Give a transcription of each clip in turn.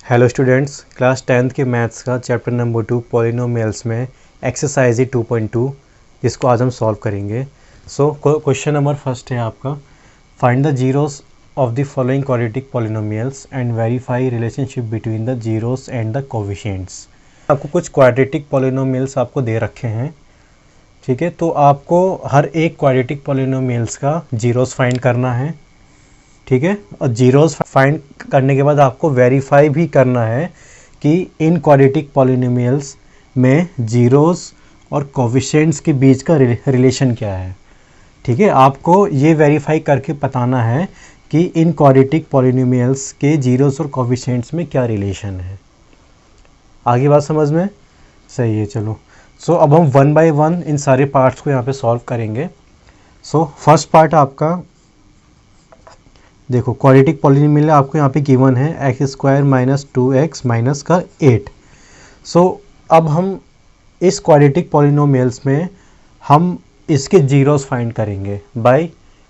Hello students, class 10th के maths का chapter number 2 polynomials में एक्सरसाइज 2.2 जिसको आज हम सॉल्व करेंगे। सो क्वेश्चन नंबर फर्स्ट है आपका, find the zeros of the following quadratic polynomials and verify relationship between the zeros and the coefficients. आपको कुछ क्वाड्रेटिक पॉलिनोमियल्स आपको दे रखे हैं, ठीक है। तो आपको हर एक क्वाड्रेटिक पॉलिनोमियल्स का जीरोस फाइंड करना है, ठीक है। और जीरोस फाइंड करने के बाद आपको वेरीफाई भी करना है कि इन क्वाड्रेटिक पॉलिनोमियल्स में जीरोस और कोएफिशिएंट्स के बीच का रिलेशन क्या है, ठीक है। आपको ये वेरीफाई करके बताना है कि इन क्वाड्रेटिक पॉलिनोमियल्स के जीरोस और कोएफिशिएंट्स में क्या रिलेशन है। आगे बात समझ में सही है। चलो, अब हम वन बाय वन इन सारे पार्ट्स को यहाँ पे सॉल्व करेंगे। फर्स्ट पार्ट आपका देखो, क्वाड्रेटिक पॉलिनोमियल आपको यहाँ पे गिवन है x² माइनस 2x माइनस का 8। अब हम इस क्वाड्रेटिक पॉलिनोमियल्स में हम इसके जीरोस फाइंड करेंगे by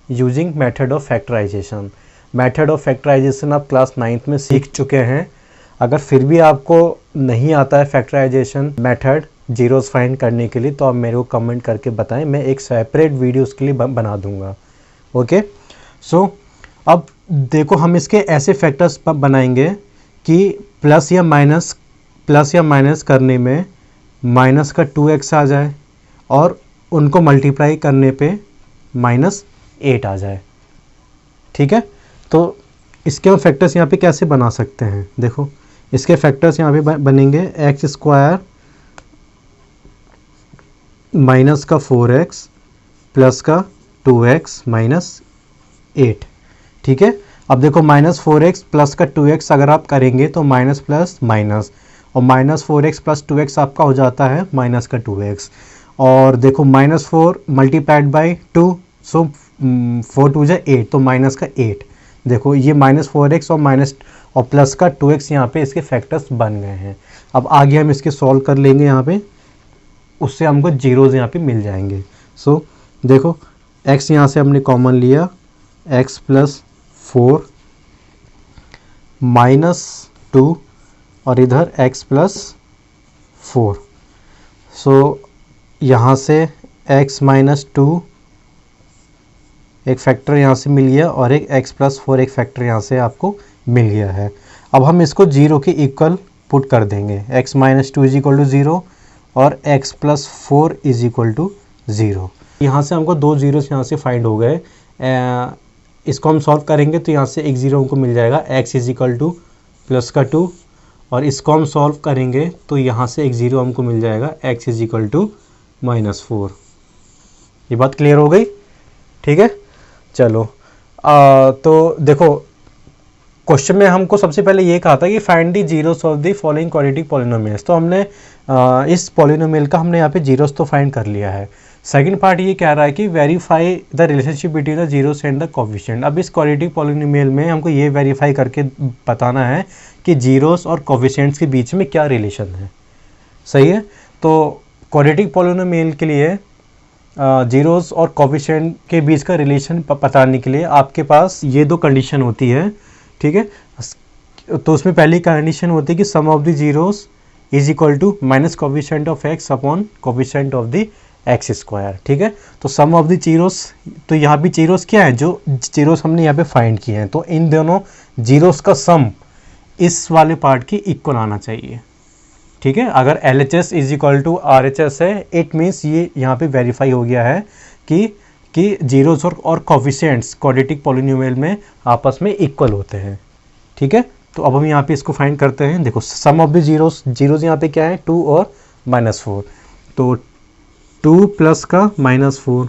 using method of factorisation. Method of factorisation आप क्लास 9th में सीख चुके हैं। अगर फिर भी आपको नहीं आता है फैक्टराइजेशन मेथड जीरोस फाइंड करने के लिए तो आप मेरे को कमेंट करके बताएं, मैं एक सेपरेट वीडियो उसके लिए बना दूंगा। ओके, अब देखो, हम इसके ऐसे फैक्टर्स बनाएंगे कि प्लस या माइनस करने में माइनस का 2x आ जाए और उनको मल्टीप्लाई करने पे -8 आ जाए, ठीक है। तो इसके हम फैक्टर्स यहाँ पे कैसे बना सकते हैं, देखो इसके फैक्टर्स यहाँ पे बनेंगे x² माइनस का 4x प्लस का 2x माइनस 8, ठीक है। अब देखो -4x प्लस का 2x अगर आप करेंगे तो माइनस प्लस माइनस, और -4x प्लस 2x आपका हो जाता है माइनस का 2x। और देखो -4 मल्टीप्लाइड बाई 2, सो 4 2 जा 8, तो माइनस का 8। देखो ये -4x और प्लस का 2x यहाँ पे इसके फैक्टर्स बन गए हैं। अब आगे हम इसके सॉल्व कर लेंगे यहाँ पे, उससे हमको जीरोज यहाँ पे मिल जाएंगे। देखो x यहाँ से हमने कॉमन लिया, x प्लस 4 माइनस 2 और इधर x प्लस 4। यहाँ से x माइनस 2 एक फैक्टर यहाँ से मिल गया और एक x प्लस 4 एक फैक्टर यहाँ से आपको मिल गया है। अब हम इसको जीरो के इक्वल पुट कर देंगे, x minus 2 is equal to 0 और x plus 4 is equal to 0। यहाँ से हमको दो जीरोस यहाँ से फाइंड हो गए। इसको हम सॉल्व करेंगे तो यहाँ से एक जीरो हमको मिल जाएगा, x is equal two plus का 2, और इसको हम सॉल्व करेंगे तो यहाँ से एक जीरो हमको मिल जाएगा, x इज इक्वल टू -4। ये बात क्लियर हो गई, ठीक है। चलो, तो देखो क्वेश्चन में हमको सबसे पहले ये कहा था कि find the zeros of the following quadratic polynomials. तो हमने इस पॉलिनोमियल का हमने यहाँ पे जीरोस तो फाइंड कर लिया है। सेकंड पार्ट ये कह रहा है कि verify the relationship between the zeros and the coefficient. अब इस क्वाड्रेटिक पॉलिनोमियल में हमको ये वेरीफाई करके बताना है कि जीरोस और कोएफिशिएंट्स के बीच में क्या रिलेशन है, सही है। तो क्वाड्रेटिक पॉलिनोमियल के लिए जीरोस और कोएफिशिएंट के बीच का रिलेशन बताने के लिए आपके पास ये दो कंडीशन होती है, ठीक है। तो उसमें पहली कंडीशन होती है कि sum of the zeros is equal to minus coefficient of x upon coefficient of the x², ठीक है। तो सम ऑफ द जीरोस, तो यहाँ भी जीरोस क्या है, जो जीरोस हमने यहाँ पे फाइंड किए हैं, तो इन दोनों जीरोस का सम इस वाले पार्ट की इक्वल आना चाहिए, ठीक है। अगर LHS is equal to RHS है, इट मीन्स ये यहाँ पे वेरीफाई हो गया है कि जीरोस और कोएफिशिएंट्स क्वाड्रेटिक पॉलिनोमियल में आपस में इक्वल होते हैं, ठीक है। तो अब हम यहाँ पे इसको फाइंड करते हैं। देखो सम ऑफ द जीरोस यहाँ पे क्या है, 2 और -4, तो 2 प्लस का -4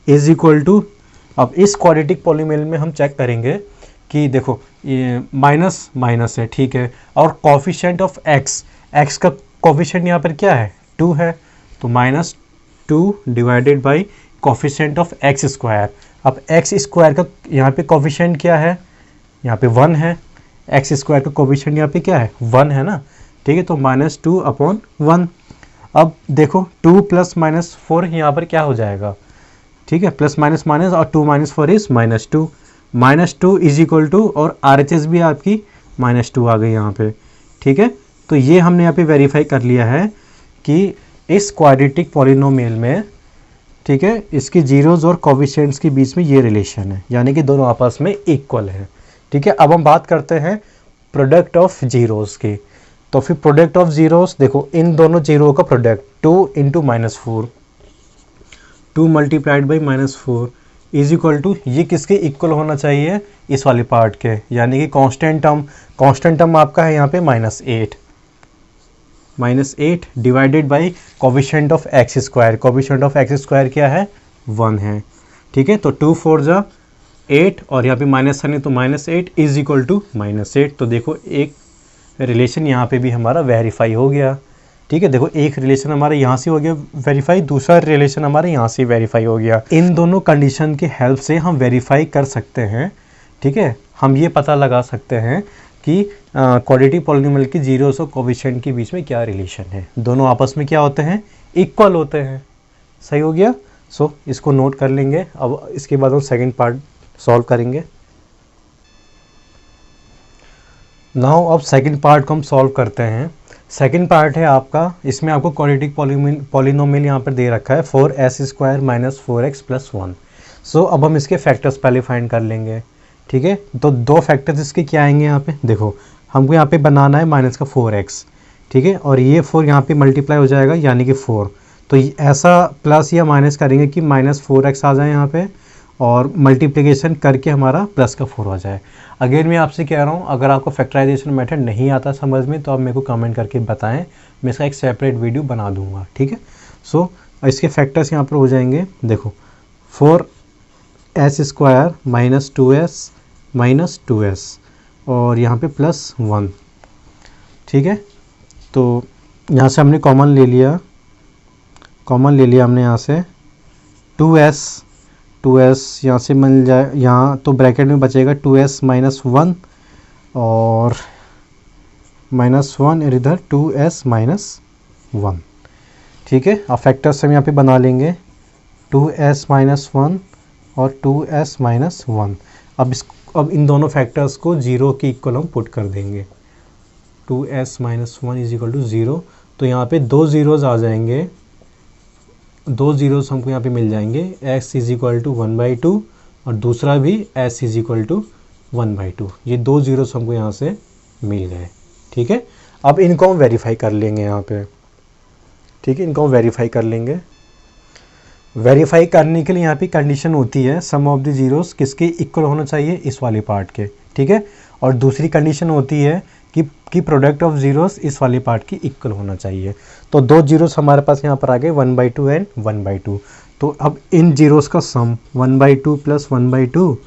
इज इक्वल टू, अब इस क्वाड्रेटिक पॉलिनोमियल में हम चेक करेंगे कि देखो ये माइनस माइनस है, ठीक है, और कोएफिशिएंट ऑफ x का कोएफिशिएंट यहाँ पर क्या है, 2 है, तो -2 divided by coefficient of x²। अब x² का यहाँ पे कोएफिशिएंट क्या है, यहाँ पे 1 है, x² का कोएफिशिएंट यहाँ पे क्या है, 1 है ना, ठीक है। तो -2 अपॉन 1। अब देखो 2 प्लस -4 यहाँ पर क्या हो जाएगा, ठीक है, प्लस माइनस माइनस और 2 - 4 इज -2 इज इक्वल टू, और RHS भी आपकी -2 आ गई यहाँ पे, ठीक है। तो ये हमने यहाँ पे वेरीफाई कर लिया है कि इस क्वाड्रेटिक पॉलिनोमियल में, ठीक है, इसकी जीरोज़ और कोफिशिएंट्स के बीच में ये रिलेशन है, यानी कि दोनों आपस में इक्वल है, ठीक है। अब हम बात करते हैं प्रोडक्ट ऑफ जीरोज़ की। तो फिर प्रोडक्ट ऑफ जीरोज़ देखो, इन दोनों जीरो का प्रोडक्ट 2 × -4, 2 × -4 इज इक्वल टू, ये किसके इक्वल होना चाहिए, इस वाले पार्ट के, यानी कि कांस्टेंट टर्म आपका है यहाँ पे -8 divided by coefficient of x square. Coefficient of x square क्या है, 1 है, ठीक है। तो 2 4 जा 8 और यहाँ पे माइनस है, तो -8 इज इक्वल टू -8। तो देखो एक रिलेशन यहाँ पे भी हमारा वेरीफाई हो गया, ठीक है। देखो एक रिलेशन हमारा यहाँ से हो गया वेरीफाई, दूसरा रिलेशन हमारे यहाँ से वेरीफाई हो गया। इन दोनों कंडीशन की हेल्प से हम वेरीफाई कर सकते हैं, ठीक है। हम ये पता लगा सकते हैं कि क्वाड्रेटिक पॉलिनोमियल की जीरोस और कोफिशिएंट के बीच में क्या रिलेशन है, दोनों आपस में क्या होते हैं, इक्वल होते हैं। सही हो गया। सो इसको नोट कर लेंगे। अब इसके बाद हम सेकंड पार्ट सॉल्व करेंगे। नाउ अब सेकंड पार्ट को हम सॉल्व करते हैं। सेकंड पार्ट है आपका, इसमें आपको क्वाड्रेटिक पॉलिनोमियल यहाँ पर दे रखा है 4s² - 4x + 1। सो अब हम इसके फैक्टर्स पहले फाइंड कर लेंगे, ठीक है। तो दो फैक्टर्स इसके क्या आएंगे यहाँ पे, देखो हमको यहाँ पे बनाना है -4x, ठीक है, और ये 4 यहाँ पे मल्टीप्लाई हो जाएगा यानी कि 4। तो ऐसा प्लस या माइनस करेंगे कि -4x आ जाए यहाँ पे, और मल्टीप्लिकेशन करके हमारा +4 हो जाए। अगेन मैं आपसे कह रहा हूँ, अगर आपको फैक्टराइजेशन मेथड नहीं आता समझ में तो आप मेरे को कमेंट करके बताएं, मैं इसका एक सेपरेट वीडियो बना दूंगा, ठीक है। सो इसके फैक्टर्स यहाँ पर हो जाएंगे, देखो 4s² - 2s और यहाँ पे +1, ठीक है। तो यहाँ से हमने कॉमन ले लिया हमने यहाँ से 2s यहाँ से मिल जाए, यहाँ तो ब्रैकेट में बचेगा 2s - 1 और -1 इधर 2s - 1, ठीक है। अब फैक्टर्स हम यहाँ पे बना लेंगे 2s - 1 और 2s - 1। अब इन दोनों फैक्टर्स को जीरो के इक्वल हम पुट कर देंगे। 2s - 1 = 0। तो यहाँ पे दो ज़ीरोज़ आ जाएंगे, दो ज़ीरोज़ हमको यहाँ पे मिल जाएंगे, x = 1/2 और दूसरा भी s = 1/2। ये दो ज़ीरोज़ हमको यहाँ से मिल गए, ठीक है। अब इनको हम वेरीफाई कर लेंगे यहाँ पे, ठीक है, इनको हम वेरीफाई कर लेंगे। वेरीफाई करने के लिए यहाँ पे कंडीशन होती है सम ऑफ द ज़ीरोज़ किसके इक्वल होना चाहिए, इस वाले पार्ट के, ठीक है। और दूसरी कंडीशन होती है कि प्रोडक्ट ऑफ ज़ीरोज़ इस वाले पार्ट की इक्वल होना चाहिए। तो दो ज़ीरोज़ हमारे पास यहाँ पर आ गए 1/2 एंड 1/2। तो अब इन ज़ीरोज़ का sum 1/2 + 1/2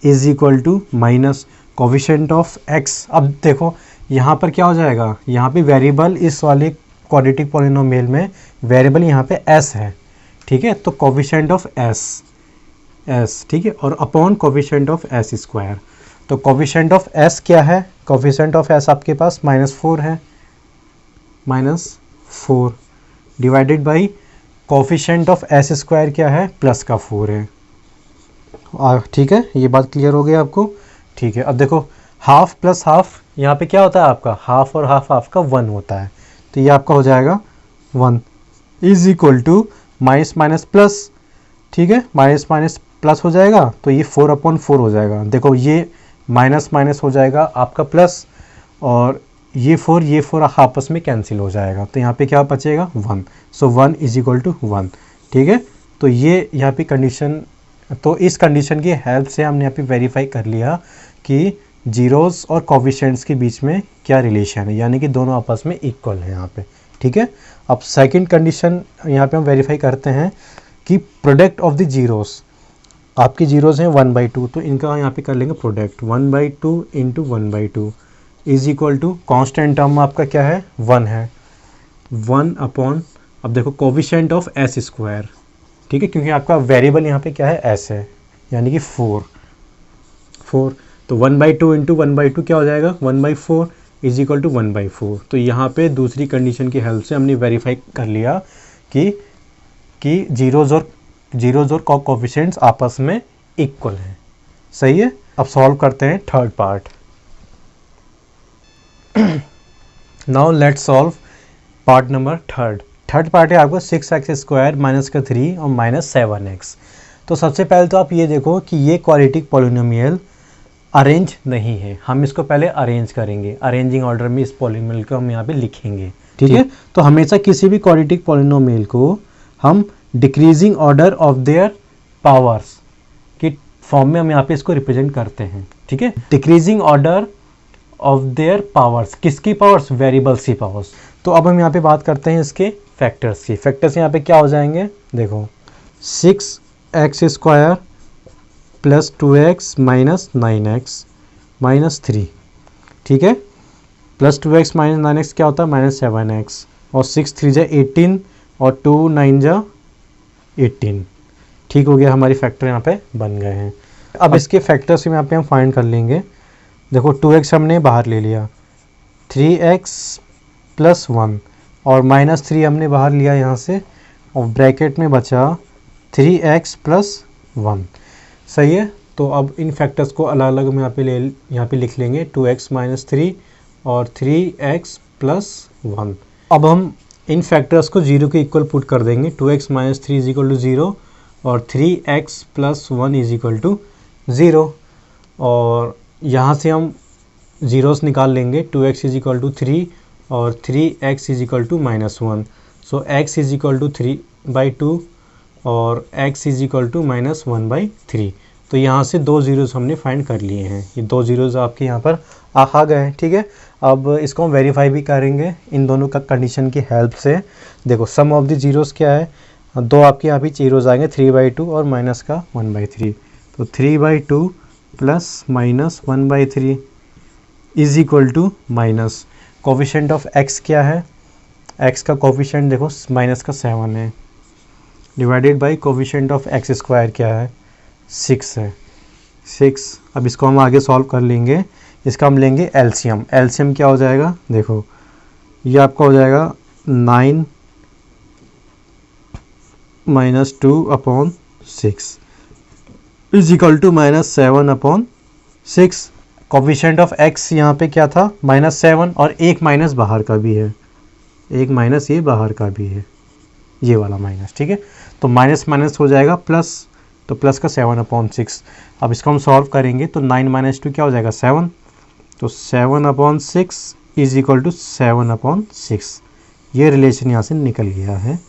is equal to minus coefficient of x। अब देखो यहाँ पर क्या हो जाएगा, यहाँ पे वेरिएबल इस वाले क्वाड्रेटिक पॉलिनोमियल में वेरिएबल यहाँ पे s है, ठीक है। तो कोफिशिएंट ऑफ s, ठीक है, और अपॉन कोफिशिएंट ऑफ s²। तो कोफिशिएंट ऑफ s क्या है, कोफिशिएंट ऑफ s आपके पास -4 है, -4 divided by coefficient of s² क्या है, +4 है। ठीक है, ये बात क्लियर हो गई आपको, ठीक है। अब देखो हाफ प्लस हाफ, यहाँ पे क्या होता है आपका, हाफ और हाफ आपका 1 होता है। तो ये आपका हो जाएगा 1 is equal to minus minus plus, ठीक है, माइनस माइनस प्लस हो जाएगा। तो ये 4/4 हो जाएगा। देखो ये माइनस माइनस हो जाएगा आपका प्लस, और ये 4 आपस में कैंसिल हो जाएगा। तो यहाँ पे क्या बचेगा, 1। सो 1 = 1, ठीक है। तो ये यहाँ पे कंडीशन, तो इस कंडीशन की हेल्प से हमने यहाँ पे वेरीफाई कर लिया कि जीरोज़ और कोफिशिएंट्स के बीच में क्या रिलेशन है, यानी कि दोनों आपस में इक्वल है यहाँ पे, ठीक है। अब सेकंड कंडीशन यहाँ पे हम वेरीफाई करते हैं कि प्रोडक्ट ऑफ द जीरोज़, आपकी जीरोज़ हैं 1/2, तो इनका यहाँ पे कर लेंगे product 1/2 × 1/2 is equal to, constant term आपका क्या है, 1 है, 1 अपॉन, अब देखो कोफिशिएंट ऑफ s², ठीक है, क्योंकि आपका वेरिएबल यहाँ पे क्या है, s है, यानी कि 4। तो 1/2 × 1/2 क्या हो जाएगा, 1/4 इज इक्वल टू 1/4। तो यहाँ पे दूसरी कंडीशन की हेल्प से हमने वेरीफाई कर लिया कि जीरोज़ और कोफिशिएंट्स आपस में इक्वल हैं। सही है। अब सॉल्व करते हैं third part. Now let's solve part number third part है आपको 6x² माइनस का 3 और माइनस 7x। तो सबसे पहले तो आप ये देखो कि ये क्वाड्रेटिक पॉलिनोमियल अरेंज नहीं है, हम इसको पहले अरेंज करेंगे, अरेंजिंग ऑर्डर में इस पॉलिनोमियल को हम यहाँ पे लिखेंगे, ठीक है। तो हमेशा किसी भी क्वाड्रेटिक पॉलिनोमियल को हम decreasing order of their powers की फॉर्म में हम यहाँ पे इसको रिप्रेजेंट करते हैं, ठीक है। Decreasing order of their powers, किसकी पावर्स? वेरिएबल्स की पावर्स। तो अब हम यहाँ पे बात करते हैं इसके फैक्टर्स की। फैक्टर्स यहाँ पे क्या हो जाएंगे, देखो 6x² plus 2x minus 9x minus 3, ठीक है। प्लस 2x माइनस 9x क्या होता है? माइनस 7x, और 6 3 जा 18 और 2 9 जा 18, ठीक हो गया। हमारी फैक्टर यहाँ पे बन गए हैं। अब इसके फैक्टर्स यहाँ पे हम फाइंड कर लेंगे। देखो 2x हमने बाहर ले लिया, 3x प्लस 1 और माइनस 3 हमने बाहर लिया यहाँ से, और ब्रैकेट में बचा 3x प्लस 1, सही है। तो अब इन फैक्टर्स को अलग अलग हम यहाँ पे लिख लेंगे, 2x माइनस 3 और 3x प्लस 1। अब हम इन फैक्टर्स को 0 के इक्वल पुट कर देंगे, 2x minus 3 is equal to 0 और 3x plus 1 is equal to 0, और यहाँ से हम जीरोस निकाल लेंगे, 2x इज इक्वल टू 3 और 3x is equal to minus 1। So x is equal to 3/2 और x is equal to minus 1/3। तो यहाँ से दो जीरोस हमने फाइंड कर लिए हैं, ये दो जीरोस आपके यहाँ पर आ गए हैं, ठीक है। अब इसको हम वेरीफाई भी करेंगे इन दोनों का कंडीशन की हेल्प से। देखो सम ऑफ द जीरोस क्या है, दो आपके यहाँ पे जीरोस आएंगे, 3/2 और माइनस का 1/3। तो 3/2 plus minus 1/3 is equal to minus coefficient of x क्या है, x का कोफिशिएंट देखो माइनस का 7 है, divided by coefficient of x² क्या है, 6 है, 6। अब इसको हम आगे सॉल्व कर लेंगे, इसका हम लेंगे एलसीएम। एलसीएम क्या हो जाएगा, देखो ये आपका हो जाएगा 9 minus 2/6 is equal to minus 7/6। Coefficient of x यहाँ पे क्या था, माइनस 7, और एक माइनस बाहर का भी है, एक माइनस ये बाहर का भी है, ये वाला माइनस, ठीक है। तो माइनस माइनस हो जाएगा प्लस, तो प्लस का 7/6। अब इसको हम सॉल्व करेंगे तो 9 माइनस 2 क्या हो जाएगा, 7। तो 7/6 इज इक्वल टू 7/6। ये रिलेशन यहाँ से निकल गया है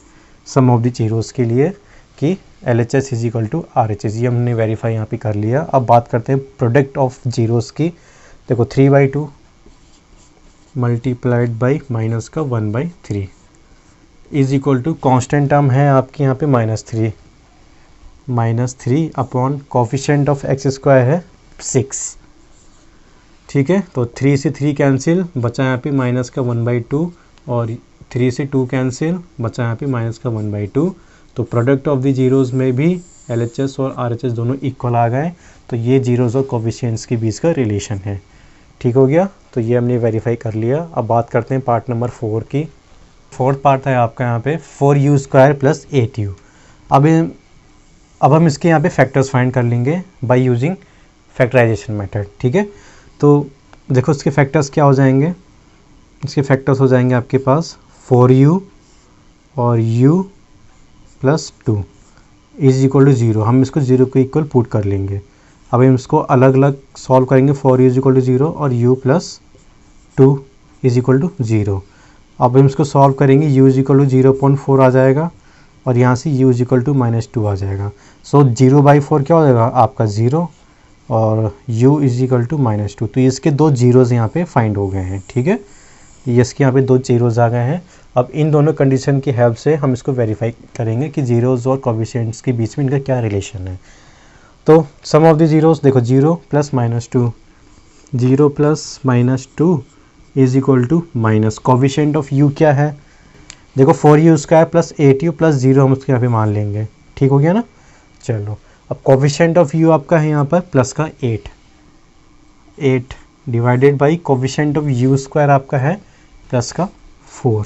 सम ऑफ द जीरोस के लिए कि LHS is equal to RHS। ये हमने वेरीफाई यहाँ पे कर लिया। अब बात करते हैं प्रोडक्ट ऑफ जीरोस की। देखो 3/2 मल्टीप्लाइड बाई माइनस का 1/3 is equal to constant term है आपके यहाँ पे -3 अपॉन कोफिशिएंट ऑफ x² है 6, ठीक है। तो 3 से 3 कैंसिल, बचा यहाँ पे माइनस का 1/2, और 3 से 2 कैंसिल, बचा यहाँ पे माइनस का 1/2। तो प्रोडक्ट ऑफ द जीरोस में भी LHS और RHS दोनों इक्वल आ गए। तो ये जीरोस और कोफिशिएंट्स के बीच का रिलेशन है, ठीक हो गया। तो ये हमने वेरीफाई कर लिया। अब बात करते हैं पार्ट नंबर 4 की। फोर्थ पार्ट है आपका यहाँ पे 4u² प्लस 8u। अब हम इसके यहाँ पे फैक्टर्स फाइंड कर लेंगे बाय यूजिंग फैक्टराइजेशन मेथड, ठीक है। तो देखो इसके फैक्टर्स क्या हो जाएंगे, इसके फैक्टर्स हो जाएंगे आपके पास 4u और u plus 2 is equal to 0। हम इसको 0 के इक्वल पुट कर लेंगे। अब हम इसको अलग अलग सॉल्व करेंगे, 4u इज इक्वल टू 0 और u plus 2 is equal to 0। अब हम इसको सॉल्व करेंगे, u इज इक्वल टू 0.4 आ जाएगा, और यहाँ से u इज इक्वल टू -2 आ जाएगा। सो 0/4 क्या हो जाएगा आपका 0, और u इज इक्वल टू -2। तो इसके दो जीरोज़ यहाँ पे फाइंड हो गए हैं, ठीक है। ये इसके यहाँ पे दो जीरोज़ आ गए हैं। अब इन दोनों कंडीशन की हेल्प से हम इसको वेरीफाई करेंगे कि जीरोज़ और कोफिशिएंट्स के बीच में इनका क्या रिलेशन है। तो सम ऑफ द जीरोज़ देखो 0 plus -2, 0 plus -2 is equal to minus coefficient of u क्या है, देखो 4u² प्लस 8u प्लस 0 हम उसके यहाँ पे मान लेंगे, ठीक हो गया ना। चलो अब कोफिशिएंट ऑफ u आपका है यहाँ पर प्लस का 8 divided by coefficient of u² आपका है प्लस का 4।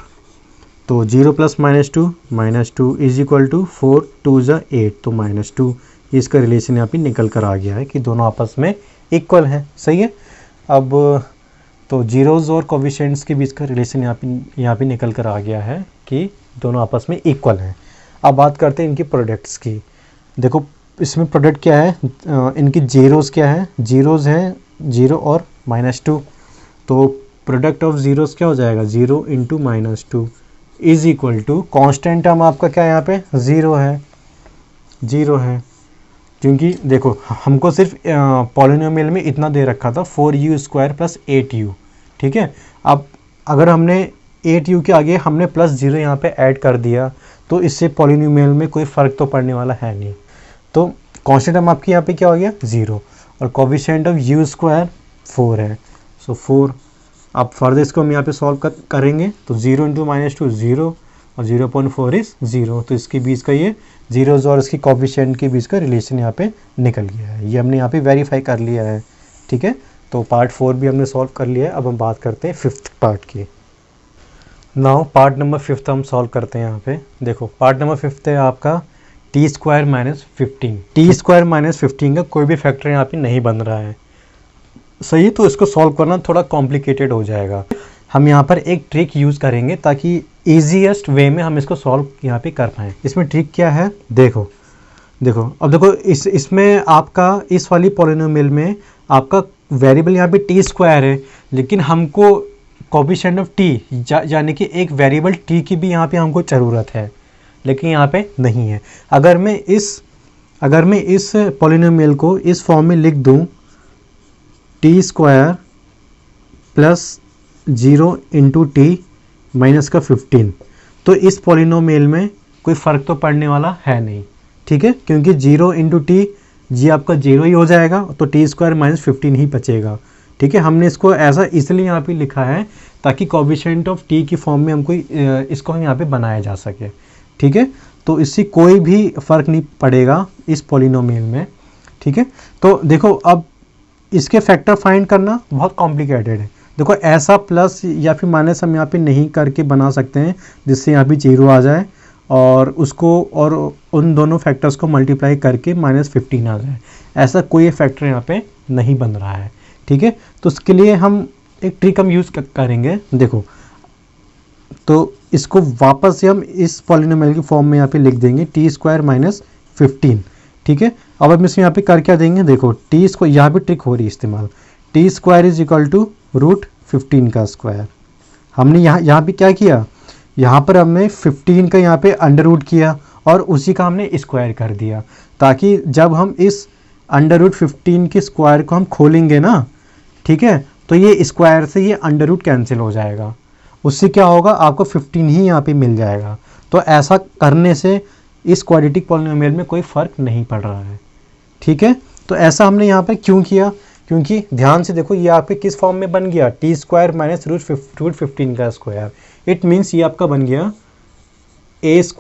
तो 0 प्लस -2 इज इक्वल टू 4 2 ज़ा 8, तो -2। इसका रिलेशन यहाँ पे निकल कर आ गया है कि दोनों आपस में इक्वल हैं, सही है। अब तो जीरोज़ और कोफिशिएंट्स के बीच का रिलेशन यहाँ पे निकल कर आ गया है कि दोनों आपस में इक्वल हैं। अब बात करते हैं इनकी प्रोडक्ट्स की। देखो इसमें प्रोडक्ट क्या है, इनकी जीरोज़ क्या है, जीरोज़ हैं 0 और -2, तो प्रोडक्ट ऑफ जीरोज़ क्या हो जाएगा 0 × -2 is equal to constant term आपका क्या है यहाँ पे 0 है, क्योंकि देखो हमको सिर्फ पॉलिनोमियल में इतना दे रखा था 4u² + 8u, ठीक है। अब अगर हमने 8u के आगे हमने +0 यहाँ पे ऐड कर दिया तो इससे पॉलिनोमियल में कोई फ़र्क तो पड़ने वाला है नहीं। तो कांस्टेंट टर्म आपकी यहाँ पे क्या हो गया 0 और कोफिशिएंट ऑफ u² 4 है, सो 4। अब फर्दर इसको हम यहाँ पे सॉल्व करेंगे तो 0 × -2 0 और 0.4 इज़ 0, तो इसके बीच का ये जीरोज़ और इसकी कोफिशिएंट के बीच का रिलेशन यहाँ पे निकल गया है। ये हमने यहाँ पे वेरीफाई कर लिया है, ठीक है। तो पार्ट 4 भी हमने सॉल्व कर लिया है। अब हम बात करते हैं 5th पार्ट की। नाउ पार्ट नंबर 5th हम सॉल्व करते हैं यहाँ पे। देखो पार्ट नंबर 5th है आपका t² - 15। t² - 15 का कोई भी फैक्टर यहाँ पे नहीं बन रहा है, सही। तो इसको सॉल्व करना थोड़ा कॉम्प्लिकेटेड हो जाएगा। हम यहाँ पर एक ट्रिक यूज़ करेंगे ताकि ईजीएस्ट वे में हम इसको सॉल्व यहाँ पे कर पाएँ। इसमें ट्रिक क्या है, देखो अब देखो इसमें आपका इस वाली पॉलिनोमियल में आपका वेरिएबल यहाँ पे t² है, लेकिन हमको कोफिशिएंट ऑफ t यानी कि एक वेरिएबल t की भी यहाँ पे हमको ज़रूरत है, लेकिन यहाँ पे नहीं है। अगर मैं इस पॉलिनोमियल को इस फॉर्म में लिख दूँ t² + 0 × t - 15, तो इस पॉलिनोमियल में कोई फ़र्क तो पड़ने वाला है नहीं, ठीक है, क्योंकि 0 × t जी आपका 0 ही हो जाएगा, तो t² - 15 ही बचेगा, ठीक है। हमने इसको ऐसा इसलिए यहाँ पे लिखा है ताकि कोफिशिएंट ऑफ t की फॉर्म में हमको इसको हम यहाँ पे बनाया जा सके, ठीक है। तो इससे कोई भी फ़र्क नहीं पड़ेगा इस पॉलिनोमियल में, ठीक है। तो देखो अब इसके फैक्टर फाइंड करना बहुत कॉम्प्लिकेटेड है। देखो ऐसा प्लस या फिर माइनस हम यहाँ पे नहीं करके बना सकते हैं जिससे यहाँ भी 0 आ जाए और उसको और उन दोनों फैक्टर्स को मल्टीप्लाई करके -15 आ जाए। ऐसा कोई फैक्टर यहाँ पे नहीं बन रहा है, ठीक है। तो उसके लिए हम एक ट्रिक हम यूज़ करेंगे। देखो तो इसको वापस से हम इस पॉलिनोमियल की फॉर्म में यहाँ पे लिख देंगे t² - 15, ठीक है। अब हम इसमें यहाँ पे कर क्या देंगे, देखो t², यहाँ पे ट्रिक हो रही है इस्तेमाल, t² = √15 का स्क्वायर। हमने यहाँ पे क्या किया, यहाँ पर हमने 15 का यहाँ पे अंडर किया और उसी का हमने स्क्वायर कर दिया, ताकि जब हम इस √15 के स्क्वायर को हम खोलेंगे ना, ठीक है, तो ये स्क्वायर से ये अंडर कैंसिल हो जाएगा, उससे क्या होगा आपको 15 ही यहाँ पे मिल जाएगा। तो ऐसा करने से इस क्वाड्रेटिक पॉलिनोमियल में कोई फ़र्क नहीं पड़ रहा है, ठीक है। तो ऐसा हमने यहाँ पे क्यों किया, क्योंकि ध्यान से देखो ये आपके किस फॉर्म में बन गया, t² - √15 का स्क्वायर। इट मीन्स ये आपका बन गया a² -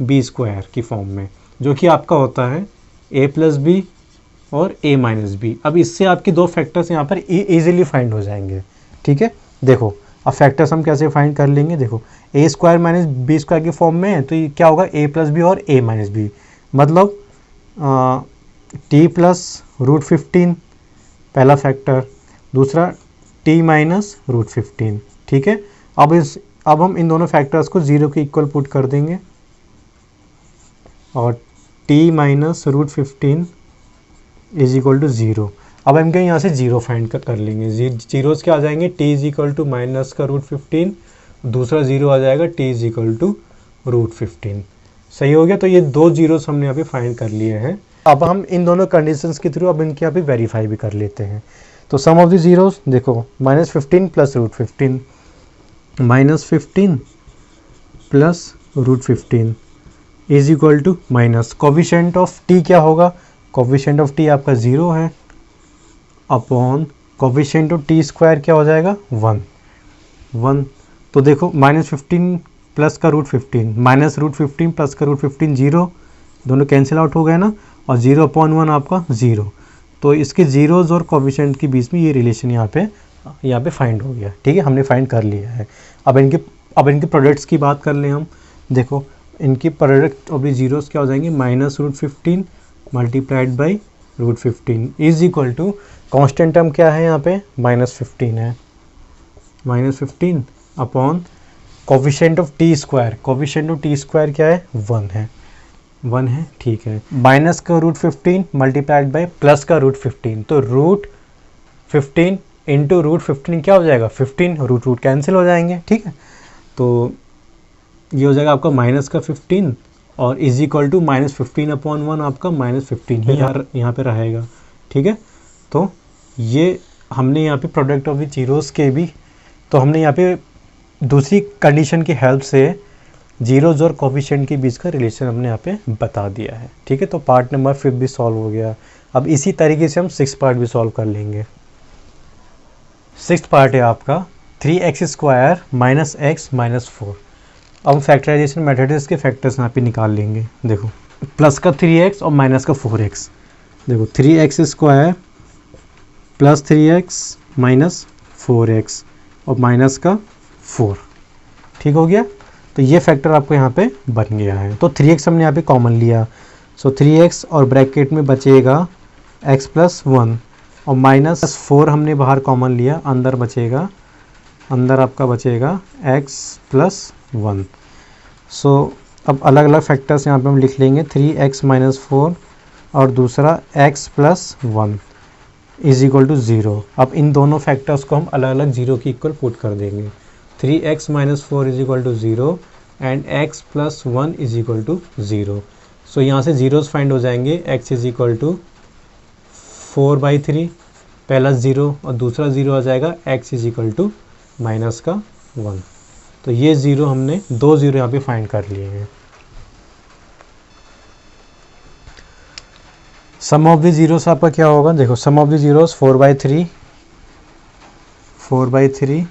b² की फॉर्म में, जो कि आपका होता है a + b और a - b। अब इससे आपके दो फैक्टर्स यहाँ पर ईजिली फाइंड हो जाएंगे, ठीक है। देखो अब फैक्टर्स हम कैसे फाइंड कर लेंगे, देखो a² - b² की फॉर्म में है तो ये क्या होगा a + b और a - b, मतलब t + √15 पहला फैक्टर, दूसरा t - √15, ठीक है। अब हम इन दोनों फैक्टर्स को 0 के इक्वल पुट कर देंगे और t - √15 = 0। अब हम यहाँ से 0 फाइंड कर लेंगे, जीरोज़ क्या आ जाएंगे, t - √15, दूसरा 0 आ जाएगा t = √15, सही हो गया। तो ये दो जीरोज़ हमने यहाँ पे फाइंड कर लिए हैं। अब हम इन दोनों कंडीशंस के थ्रू अब इनके यहाँ पे वेरीफाई भी कर लेते हैं। तो सम ऑफ द जीरोज़ देखो -15 + √15, -15 + √15 = कोफिशिएंट ऑफ t क्या होगा, कोफिशिएंट ऑफ t आपका 0 है अपॉन कोफिशिएंट ऑफ t² क्या हो जाएगा 1। तो देखो -15 प्लस का √15 -√15 प्लस का √15 0, दोनों कैंसिल आउट हो गए ना, और 0/1 आपका 0। तो इसके जीरोज़ और कोफिशिएंट के बीच में ये रिलेशन यहाँ पे फाइंड हो गया, ठीक है, हमने फाइंड कर लिया है। अब इनके प्रोडक्ट्स की बात कर लें हम। देखो इनकी प्रोडक्ट ऑफ द जीरोज़ क्या हो जाएंगे, -√15 × √15 = कांस्टेंट टर्म क्या है यहाँ पे -15 है, -15 upon coefficient of T square, coefficient of T square क्या है 1 है, 1 है, ठीक है। माइनस का रूट 15 मल्टीप्लाइड बाय प्लस का रूट 15, तो रूट 15 इंटू रूट 15 क्या हो जाएगा 15, रूट रूट कैंसिल हो जाएंगे, ठीक है। तो ये हो जाएगा आपका माइनस का 15 और इज इक्वल टू -15 अपॉन 1 आपका -15 ही यहाँ पे रहेगा, ठीक है। तो ये हमने यहाँ पे प्रोडक्ट ऑफ द जीरोस के भी, तो हमने यहाँ पे दूसरी कंडीशन की हेल्प से जीरोज और कोफिशिएंट के बीच का रिलेशन हमने यहाँ पे बता दिया है, ठीक है। तो पार्ट नंबर 5 भी सॉल्व हो गया। अब इसी तरीके से हम 6 पार्ट भी सॉल्व कर लेंगे। 6 पार्ट है आपका 3x² - x - 4। अब हम फैक्टराइजेशन मेथड के फैक्टर्स यहाँ पे निकाल लेंगे। देखो प्लस का 3x और माइनस का 4x, देखो 3x² plus 3x minus 4x और माइनस का 4, ठीक हो गया। तो ये फैक्टर आपको यहाँ पे बन गया है। तो 3x हमने यहाँ पे कॉमन लिया, सो 3x और ब्रैकेट में बचेगा x + 1 और -4 हमने बाहर कॉमन लिया, अंदर बचेगा, अंदर आपका बचेगा x + 1। सो अब अलग अलग फैक्टर्स यहाँ पे हम लिख लेंगे, 3x - 4 और दूसरा x + 1 इज इक्वल टू 0। अब इन दोनों फैक्टर्स को हम अलग अलग 0 की इक्वल पुट कर देंगे। 3x - 4 is equal to 0 and x + 1 is equal to 0। So यहाँ से जीरोस फाइंड हो जाएंगे। x इज इक्वल टू 4/3 पहला 0 और दूसरा 0 आ जाएगा x इज इक्वल टू -1। तो ये 0 हमने 2 0 यहाँ पे फाइंड कर लिए हैं। सम ऑफ द जीरोस आपका क्या होगा, देखो सम ऑफ द जीरोस 4/3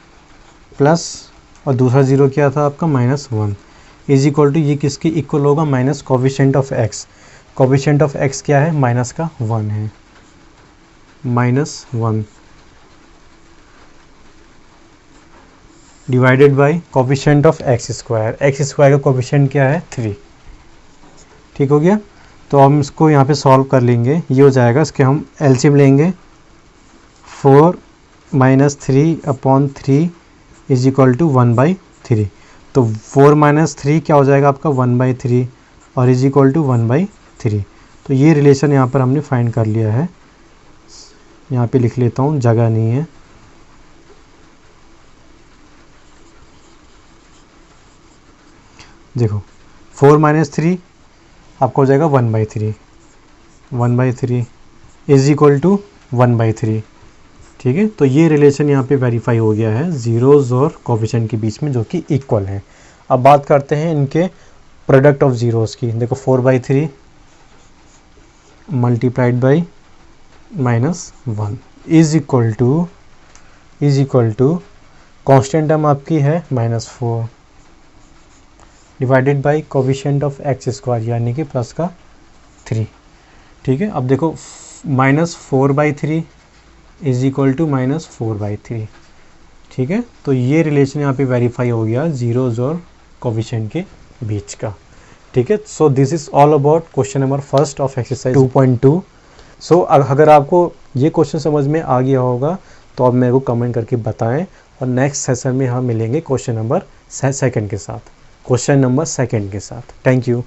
प्लस और दूसरा 0 क्या था आपका -1 इज इक्वल टू, ये किसके इक्वल होगा minus coefficient of x। Coefficient of x क्या है माइनस का 1 है, -1 divided by coefficient of x²। x² का कोफिशिएंट क्या है 3, ठीक हो गया। तो हम इसको यहाँ पे सॉल्व कर लेंगे, ये हो जाएगा, इसके हम एलसीएम लेंगे। 4 - 3 अपॉन 3 इज इक्वल टू 1/3। तो 4 - 3 क्या हो जाएगा आपका 1/3 और इज इक्वल टू 1/3। तो ये रिलेशन यहाँ पर हमने फाइंड कर लिया है। यहाँ पे लिख लेता हूँ, जगह नहीं है। देखो 4 - 3 आपको हो जाएगा 1/3, 1/3 इज इक्वल टू 1/3, ठीक है। तो ये रिलेशन यहाँ पे वेरीफाई हो गया है जीरोस और कोफिशिएंट के बीच में, जो कि इक्वल है। अब बात करते हैं इनके प्रोडक्ट ऑफ जीरोस की। देखो 4/3 multiplied by -1 is equal to constant term आपकी है -4 divided by coefficient of x² यानी कि प्लस का 3, ठीक है। अब देखो -4/3 इज इक्वल टू -4/3, ठीक है। तो ये रिलेशन यहाँ पे वेरीफाई हो गया जीरोस और कोफिशिएंट के बीच का, ठीक है। So this is all about question number 1 of exercise 2.2। सो अगर आपको ये क्वेश्चन समझ में आ गया होगा तो आप मेरे को कमेंट करके बताएं, और नेक्स्ट सेशन में हम मिलेंगे क्वेश्चन नंबर 2 के साथ, क्वेश्चन नंबर 2 के साथ। Thank you.